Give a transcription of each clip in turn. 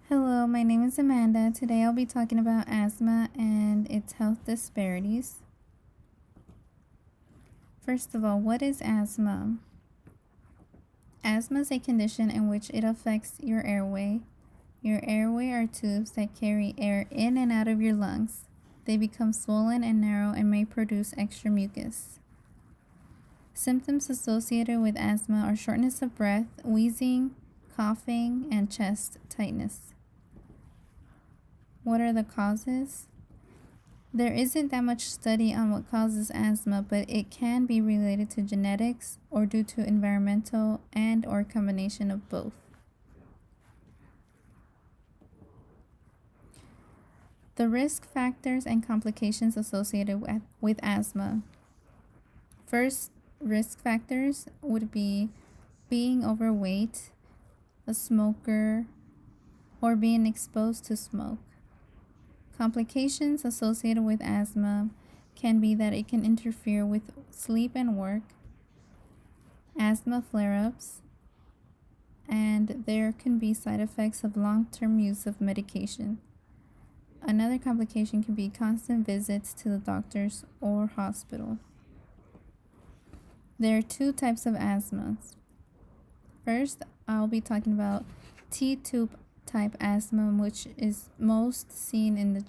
Hello, my name is Amanda. Today I'll be talking about asthma and its health disparities. First of all, what is asthma? Asthma is a condition in which it affects your airway. Your airway are tubes that carry air in and out of your lungs. They become swollen and narrow and may produce extra mucus. Symptoms associated with asthma are shortness of breath, wheezing, coughing, and chest tightness. What are the causes? There isn't that much study on what causes asthma, but it can be related to genetics or due to environmental and/or combination of both. The risk factors and complications associated with asthma. First, risk factors would be being overweight, a smoker, or being exposed to smoke. Complications associated with asthma can be that it can interfere with sleep and work, asthma flare-ups, and there can be side effects of long-term use of medication. Another complication can be constant visits to the doctors or hospital. There are two types of asthmas. First, I'll be talking about T-tube type asthma, which is most seen in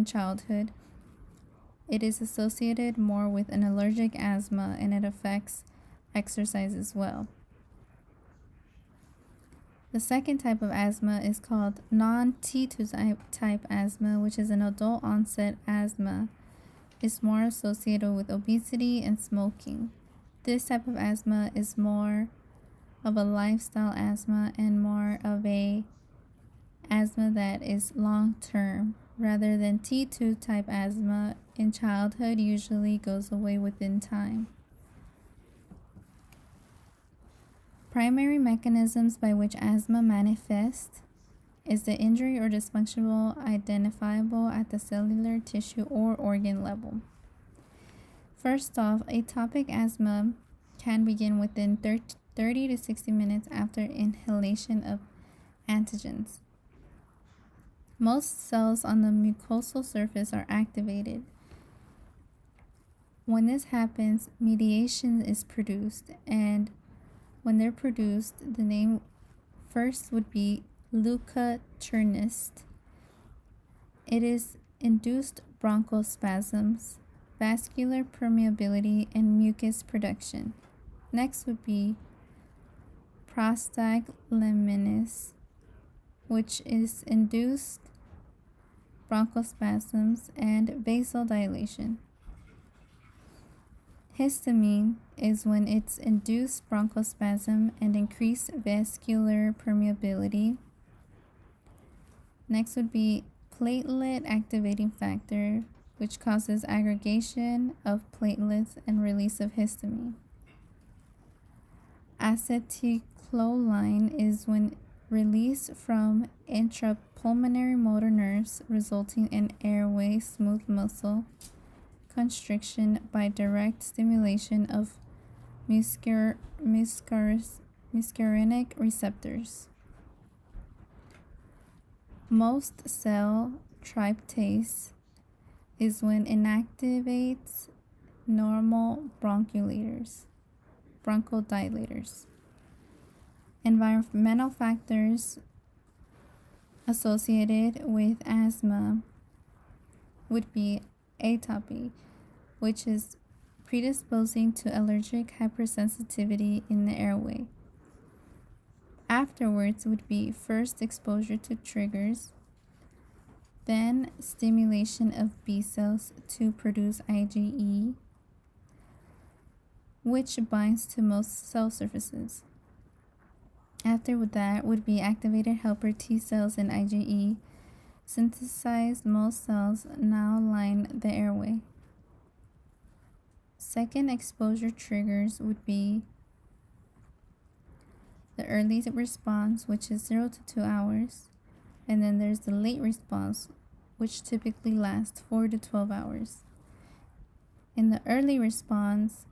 childhood. It is associated more with an allergic asthma and it affects exercise as well. The second type of asthma is called non-T2 type asthma, which is an adult onset asthma. It's more associated with obesity and smoking. This type of asthma is more of a lifestyle asthma and more of a asthma that is long-term rather than T2 type asthma in childhood usually goes away within time. Primary mechanisms by which asthma manifests is the injury or dysfunctional identifiable at the cellular, tissue, or organ level. First off, atopic asthma can begin within 30 to 60 minutes after inhalation of antigens. Most cells on the mucosal surface are activated. When this happens, mediation is produced, and when they're produced, the name first would be leukotrienst. It is induced bronchospasms, vascular permeability, and mucus production. Next would be prostaglandins, which is induced bronchospasms and vasodilation. Histamine is when it's induced bronchospasm and increased vascular permeability. Next would be platelet activating factor, which causes aggregation of platelets and release of histamine. Acetylcholine is when release from intrapulmonary motor nerves resulting in airway smooth muscle constriction by direct stimulation of muscarinic receptors. Most cell tryptase is when inactivates normal bronchodilators. Environmental factors associated with asthma would be atopy, which is predisposing to allergic hypersensitivity in the airway. Afterwards would be first exposure to triggers, then stimulation of B cells to produce IgE, which binds to most cell surfaces. After that would be activated helper T cells and IgE synthesized most cells now line the airway. Second exposure triggers would be the early response, which is 0 to 2 hours, and then there's the late response, which typically lasts 4 to 12 hours. In the early response,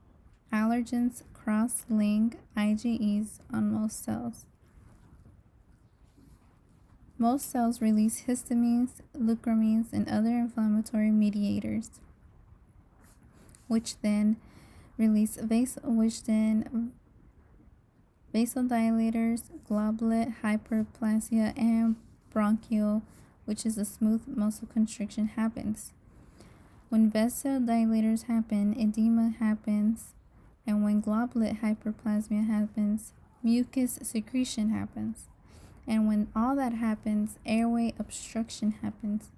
allergens cross-link IgEs on most cells. Most cells release histamines, leucomines, and other inflammatory mediators, which then release vasodilators, goblet hyperplasia, and bronchial, which is a smooth muscle constriction, happens. When vasodilators happen, edema happens, and when goblet hyperplasia happens, mucus secretion happens. And when all that happens, airway obstruction happens,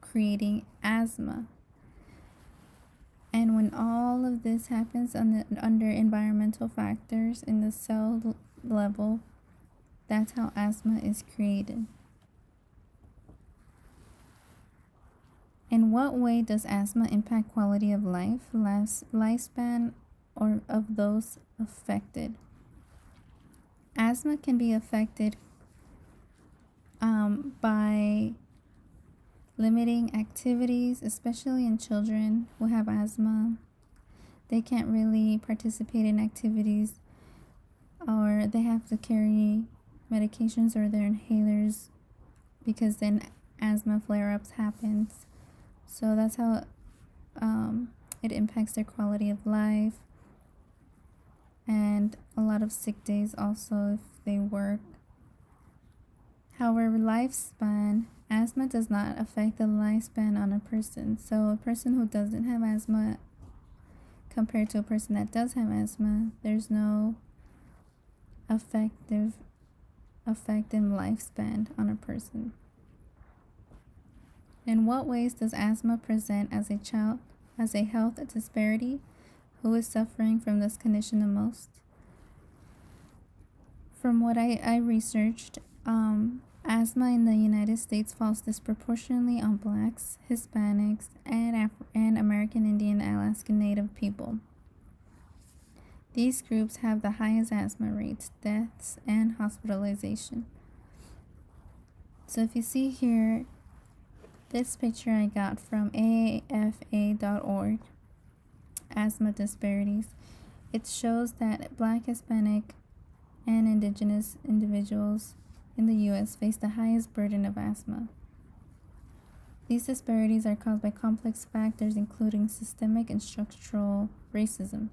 creating asthma. And when all of this happens under environmental factors in the cell level, that's how asthma is created. In what way does asthma impact quality of life, lifespan, or of those affected? Asthma can be affected by limiting activities, especially in children who have asthma. They can't really participate in activities, or they have to carry medications or their inhalers because then asthma flare-ups happens. So that's how it impacts their quality of life, and a lot of sick days also if they work. However, lifespan, asthma does not affect the lifespan on a person. So a person who doesn't have asthma compared to a person that does have asthma, there's no effective effect in lifespan on a person. In what ways does asthma present as a health disparity? Who is suffering from this condition the most? From what I researched, asthma in the United States falls disproportionately on Blacks, Hispanics, and American Indian Alaskan Native people. These groups have the highest asthma rates, deaths, and hospitalization. So if you see here, this picture I got from AAFA.org, asthma disparities. It shows that Black, Hispanic, and Indigenous individuals in the U.S. face the highest burden of asthma. These disparities are caused by complex factors including systemic and structural racism.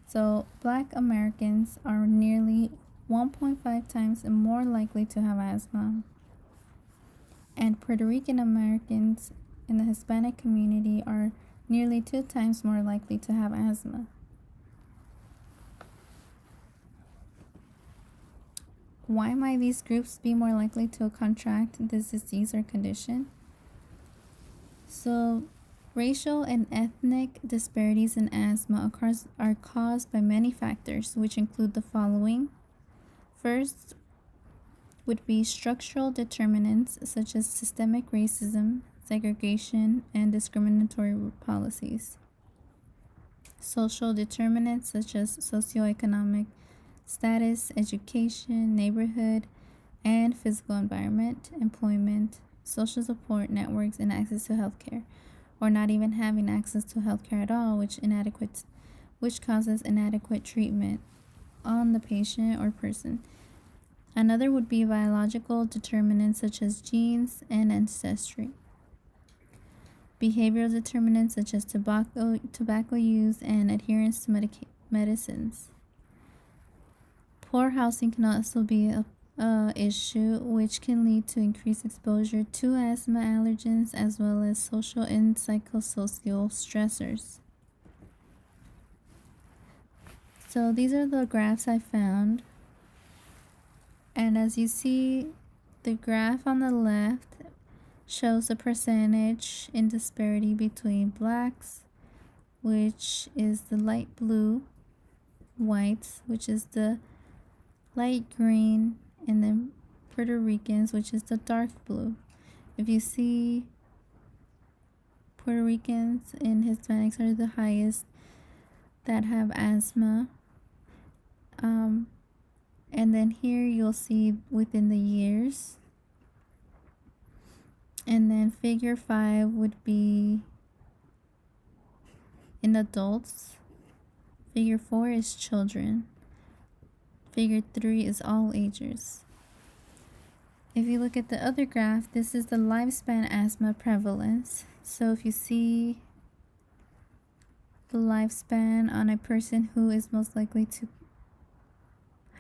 So, Black Americans are nearly 1.5 times more likely to have asthma, and Puerto Rican Americans in the Hispanic community are nearly 2 times more likely to have asthma. Why might these groups be more likely to contract this disease or condition? So, racial and ethnic disparities in asthma are caused by many factors, which include the following. First would be structural determinants such as systemic racism, segregation, and discriminatory policies. Social determinants such as socioeconomic status, education, neighborhood, and physical environment, employment, social support networks, and access to healthcare, or not even having access to healthcare at all, which causes inadequate treatment on the patient or person. Another would be biological determinants such as genes and ancestry. Behavioral determinants such as tobacco use and adherence to medicines. Poor housing can also be a issue, which can lead to increased exposure to asthma allergens as well as social and psychosocial stressors. So these are the graphs I found. And as you see, the graph on the left shows the percentage in disparity between Blacks, which is the light blue, whites, which is the light green, and then Puerto Ricans, which is the dark blue. If you see, Puerto Ricans and Hispanics are the highest that have asthma. And then here you'll see within the years. And then figure 5 would be in adults. Figure 4 is children. Figure 3 is all ages. If you look at the other graph, this is the lifespan asthma prevalence. So if you see the lifespan on a person who is most likely to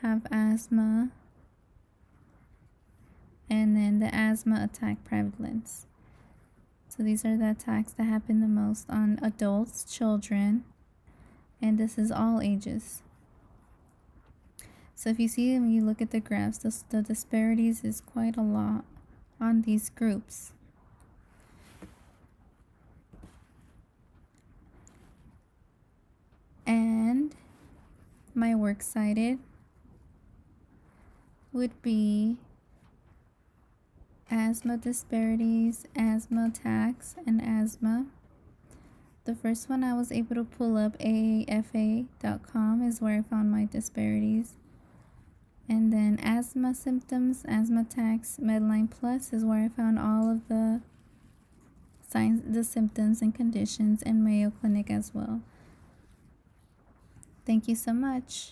have asthma, and then the asthma attack prevalence. So these are the attacks that happen the most on adults, children, and this is all ages. So if you see when you look at the graphs, the disparities is quite a lot on these groups. And my works cited would be asthma disparities, asthma attacks, and asthma. The first one I was able to pull up AAFA.com is where I found my disparities. And then asthma symptoms, asthma attacks, Medline Plus is where I found all of the signs, the symptoms and conditions, and Mayo Clinic as well. Thank you so much.